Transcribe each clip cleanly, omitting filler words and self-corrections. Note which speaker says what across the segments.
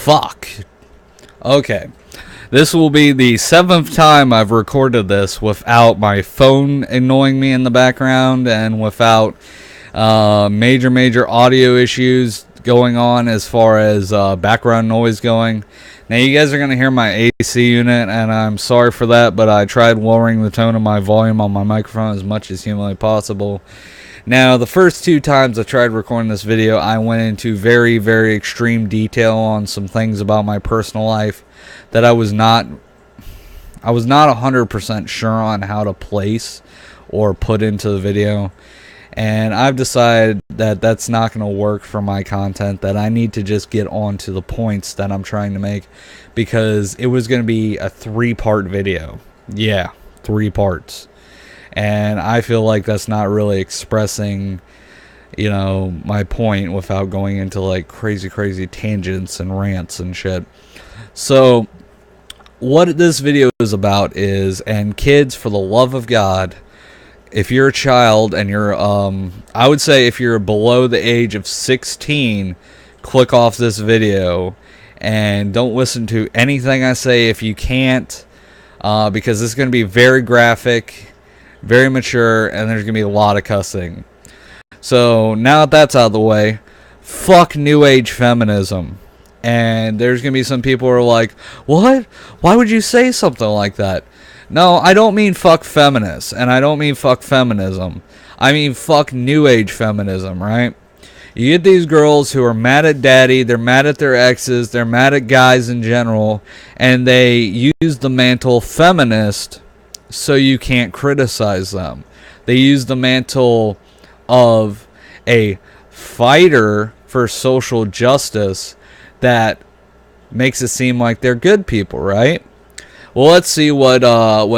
Speaker 1: Fuck. Okay. This will be the 7th time I've recorded this without my phone annoying me in the background and without major audio issues going on as far as background noise going. Now you guys are going to hear my AC unit, and I'm sorry for that, but I tried lowering the tone of my volume on my microphone as much as humanly possible. Now, the first 2 times I tried recording this video, I went into very extreme detail on some things about my personal life that I was not 100% sure on how to place or put into the video. And I've decided that that's not going to work for my content, that I need to just get on to the points that I'm trying to make, because it was going to be a 3-part video. Yeah, 3 parts. And I feel like that's not really expressing, you know, my point without going into like crazy tangents and rants and shit. So what this video is about is, and kids, for the love of God, if you're a child and you're, I would say if you're below the age of 16, click off this video and don't listen to anything I say if you can't, because this is going to be very graphic, very mature, and there's going to be a lot of cussing. So now that that's out of the way, fuck New Age feminism. And there's going to be some people who are like, what? Why would you say something like that? No, I don't mean fuck feminists, and I don't mean fuck feminism. I mean fuck New Age feminism, right? You get these girls who are mad at daddy, they're mad at their exes, they're mad at guys in general, and they use the mantle feminist so you can't criticize them. They use the mantle of a fighter for social justice that makes it seem like they're good people, right? Well, let's see what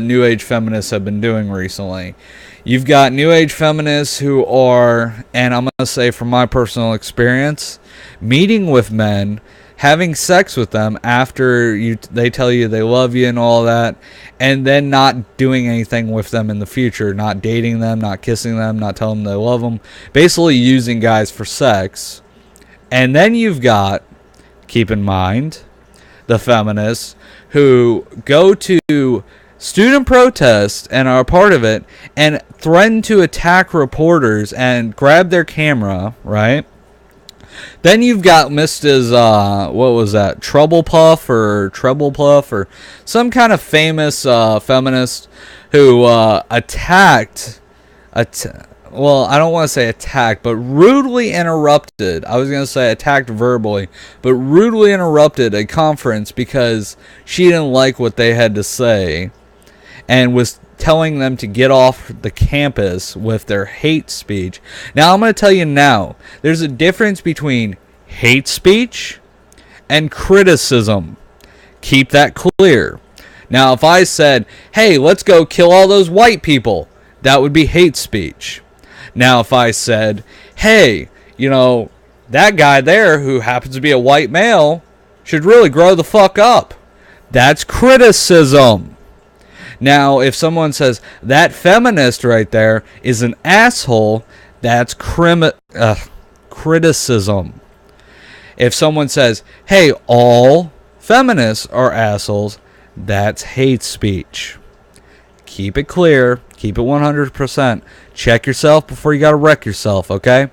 Speaker 1: New Age feminists have been doing recently. You've got New Age feminists who are, and I'm going to say from my personal experience, meeting with men, having sex with them after they tell you they love you and all that, and then not doing anything with them in the future, not dating them, not kissing them, not telling them they love them, basically using guys for sex. And then you've got, keep in mind, the feminists who go to student protests and are a part of it and threaten to attack reporters and grab their camera, right? Then you've got Mrs. What was that? Treble Puff or some kind of famous feminist who attacked, well, I don't want to say attacked, but rudely interrupted. I was going to say attacked verbally, but rudely interrupted a conference because she didn't like what they had to say and was telling them to get off the campus with their hate speech. Now, I'm going to tell you now, there's a difference between hate speech and criticism. Keep that clear. Now, if I said, hey, let's go kill all those white people, that would be hate speech. Now, if I said, hey, you know, that guy there who happens to be a white male should really grow the fuck up, that's criticism. Now, if someone says, that feminist right there is an asshole, that's criticism. If someone says, hey, all feminists are assholes, that's hate speech. Keep it clear. Keep it 100%. Check yourself before you got to wreck yourself, okay?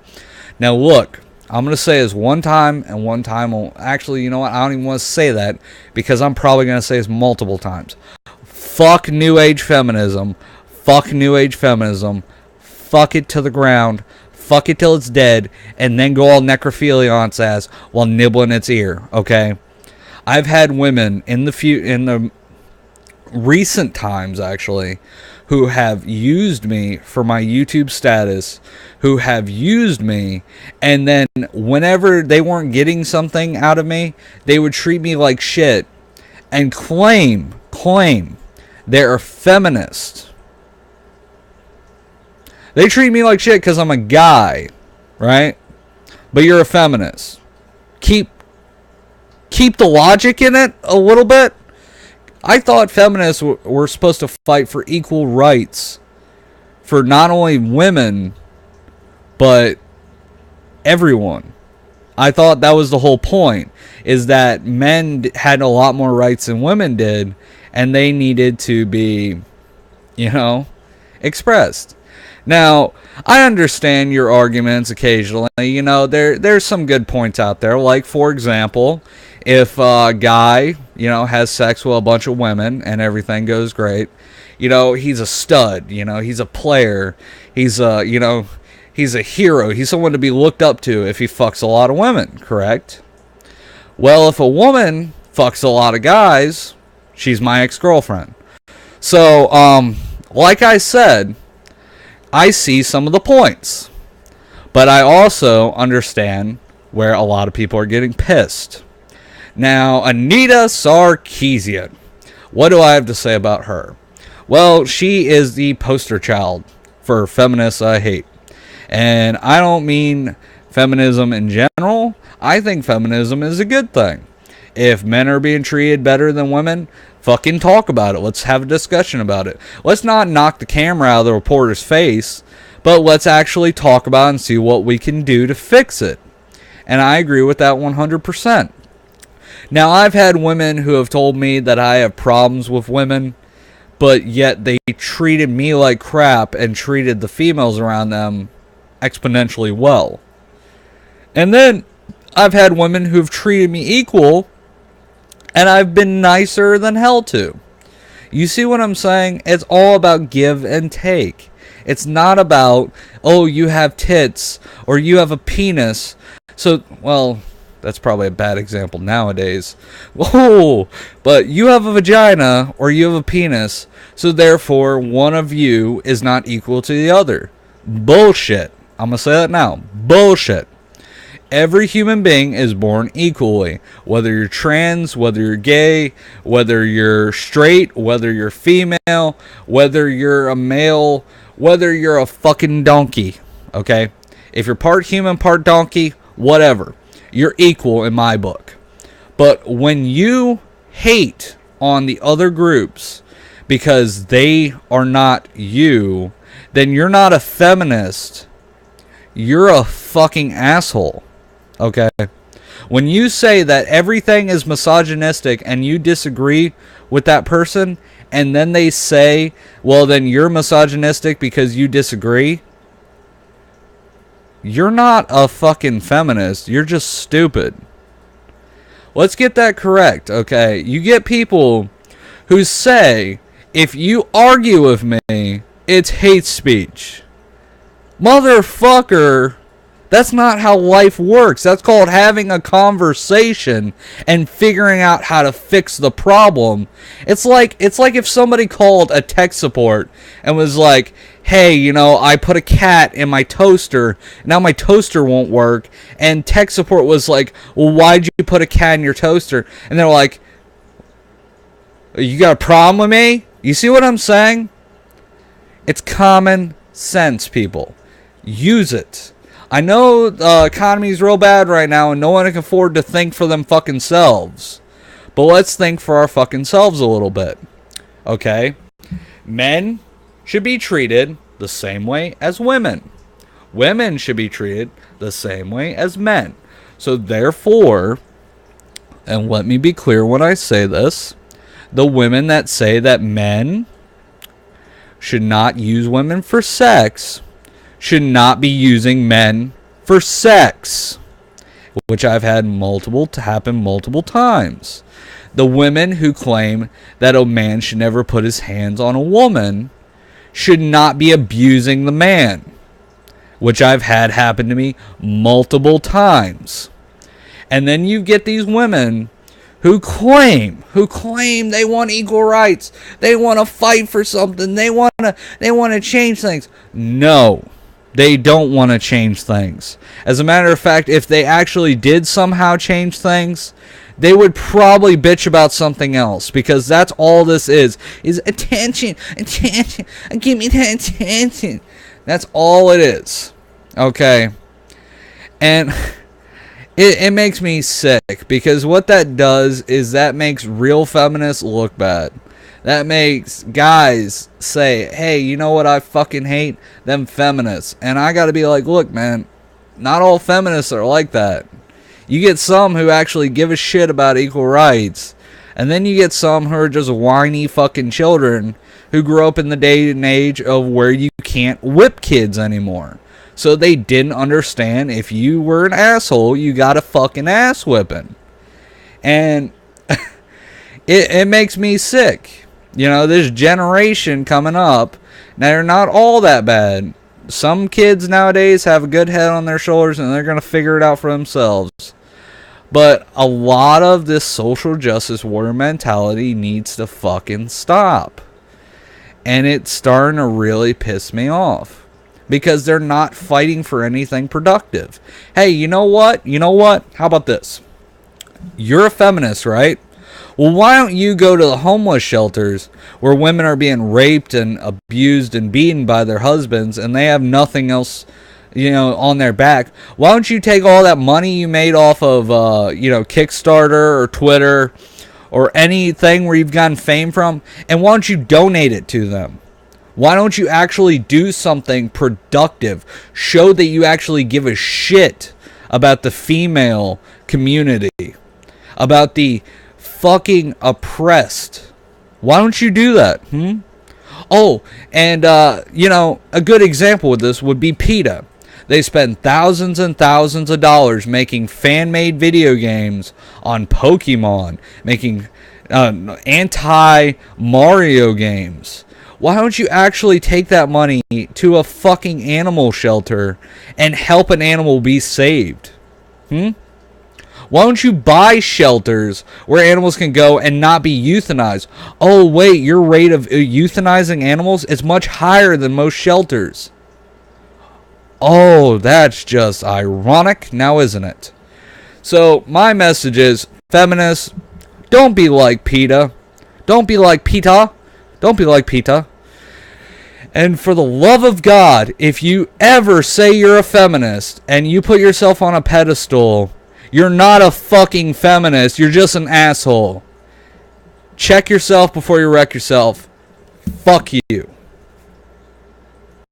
Speaker 1: Now, look, I'm going to say this one time and one time only. Actually, you know what? I don't even want to say that because I'm probably going to say this multiple times. Fuck New Age feminism. Fuck New Age feminism. Fuck it to the ground. Fuck it till it's dead. And then go all necrophilia on its ass while nibbling its ear, okay? I've had women in the recent times, actually, who have used me for my YouTube status, who have used me, and then whenever they weren't getting something out of me, they would treat me like shit and claim they're a feminist. They treat me like shit because I'm a guy, right? But you're a feminist. Keep the logic in it a little bit. I thought feminists were supposed to fight for equal rights for not only women, but everyone. I thought that was the whole point, is that men had a lot more rights than women did, and they needed to be, expressed. Now, I understand your arguments occasionally. There's some good points out there. Like, for example, if a guy, has sex with a bunch of women and everything goes great, he's a stud, he's a player, he's he's a hero, he's someone to be looked up to if he fucks a lot of women, correct? Well, if a woman fucks a lot of guys, she's my ex-girlfriend. So, like I said, I see some of the points, but I also understand where a lot of people are getting pissed. Now, Anita Sarkeesian, what do I have to say about her? Well, she is the poster child for feminist hate. And I don't mean feminism in general. I think feminism is a good thing. If men are being treated better than women, fucking talk about it. Let's have a discussion about it. Let's not knock the camera out of the reporter's face, but let's actually talk about it and see what we can do to fix it. And I agree with that 100%. Now, I've had women who have told me that I have problems with women, but yet they treated me like crap and treated the females around them exponentially well. And then I've had women who've treated me equal, and I've been nicer than hell to. You see what I'm saying? It's all about give and take. It's not about, oh, you have tits or you have a penis. So, well, that's probably a bad example nowadays. Oh, but you have a vagina or you have a penis, so therefore one of you is not equal to the other. Bullshit. I'm going to say that now. Bullshit. Every human being is born equally. Whether you're trans, whether you're gay, whether you're straight, whether you're female, whether you're a male, whether you're a fucking donkey. Okay? If you're part human, part donkey, whatever. You're equal in my book. But when you hate on the other groups because they are not you, then you're not a feminist. You're a fucking asshole. Okay? When you say that everything is misogynistic and you disagree with that person, and then they say, well, then you're misogynistic because you disagree, you're not a fucking feminist. You're just stupid. Let's get that correct, okay? You get people who say, if you argue with me, it's hate speech. Motherfucker, that's not how life works. That's called having a conversation and figuring out how to fix the problem. It's like if somebody called a tech support and was like, hey, I put a cat in my toaster, now my toaster won't work, and tech support was like, well, why'd you put a cat in your toaster? And they're like, you got a problem with me? You see what I'm saying? It's common sense, people. Use it. I know the economy's real bad right now and no one can afford to think for them fucking selves. But let's think for our fucking selves a little bit. Okay? Men should be treated the same way as women. Women should be treated the same way as men. So therefore, and let me be clear when I say this, the women that say that men should not use women for sex should not be using men for sex, which I've had happen multiple times. The women who claim that a man should never put his hands on a woman should not be abusing the man, which I've had happen to me multiple times. And then you get these women who claim they want equal rights, they want to fight for something, they want to change things. No, they don't want to change things. As a matter of fact, if they actually did somehow change things, they would probably bitch about something else, because that's all this is attention, give me that attention. That's all it is. Okay? And it makes me sick, because what that does is that makes real feminists look bad. That makes guys say, hey, you know what I fucking hate? Them feminists. And I gotta be like, look, man, not all feminists are like that. You get some who actually give a shit about equal rights. And then you get some who are just whiny fucking children who grew up in the day and age of where you can't whip kids anymore. So they didn't understand if you were an asshole, you got a fucking ass whipping. And it makes me sick. You know, this generation coming up, now they're not all that bad. Some kids nowadays have a good head on their shoulders and they're going to figure it out for themselves. But a lot of this social justice warrior mentality needs to fucking stop. And it's starting to really piss me off. Because they're not fighting for anything productive. Hey, you know what? How about this? You're a feminist, right? Well, why don't you go to the homeless shelters where women are being raped and abused and beaten by their husbands and they have nothing else, on their back? Why don't you take all that money you made off of, Kickstarter or Twitter or anything where you've gotten fame from, and why don't you donate it to them? Why don't you actually do something productive? Show that you actually give a shit about the female community, about the fucking oppressed. Why don't you do that? Oh, and, a good example of this would be PETA. They spend thousands and thousands of dollars making fan-made video games on Pokemon, making anti-Mario games. Why don't you actually take that money to a fucking animal shelter and help an animal be saved? Why don't you buy shelters where animals can go and not be euthanized? Oh, wait, your rate of euthanizing animals is much higher than most shelters. Oh, that's just ironic, now isn't it? So, my message is, feminists, don't be like PETA. Don't be like PETA. Don't be like PETA. And for the love of God, if you ever say you're a feminist and you put yourself on a pedestal, you're not a fucking feminist. You're just an asshole. Check yourself before you wreck yourself. Fuck you.